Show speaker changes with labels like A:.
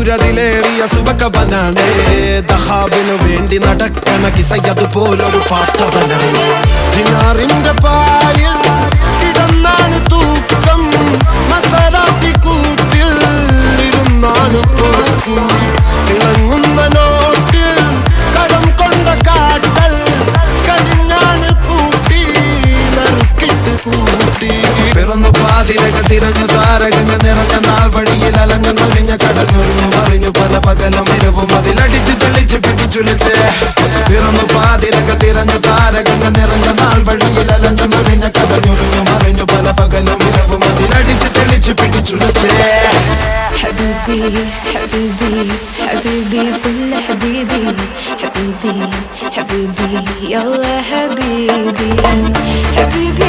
A: സൂര്യതിലേറിയ സുബകവനാണ് ദഹാബിനു വേണ്ടി നടക്കണ കിസയതുപോലൊരു പാട്ടവനാണ് ദിനാറിന്റെ പായിൽ കിടന്നാണ് തൂക്കം മസറാത്തി കൂട്ടിൽ ഇരുന്നാണ് തോക്കും തിളങ്ങുന്ന നോട്ടിൽ കടം കൊണ്ട കാട്ടൽ കടിഞ്ഞാണ് പൂട്ടി നറുക്കിട്ട് കൂട്ടി പിറന്നു പാതിരക തിരഞ്ഞു താരകങ്ങൾ നിറഞ്ഞ നാൾ വഴിയിൽ അലഞ്ഞു നൊലിഞ്ഞ കടഞ്ഞൊരിഞ്ഞു മറിഞ്ഞു പല പകലും ഇരവും അതിലടിച്ച് തെളിച്ച് പിടിച്ചുലിച്ച് പിറന്നു പാതിരക തിരഞ്ഞു താരകങ്ങൾ നിറഞ്ഞ നാൾ വഴിയിൽ അലഞ്ഞു നൊലിഞ്ഞ കടഞ്ഞൊരിഞ്ഞു മറിഞ്ഞു പല പകലും ഇരവും അതിലടിച്ച് തെളിച്ച് പിടിച്ചുലിച്ച്
B: حبيبي حبيبي حبيبي كل حبيبي حبيبي حبيبي يلا حبيبي حبيبي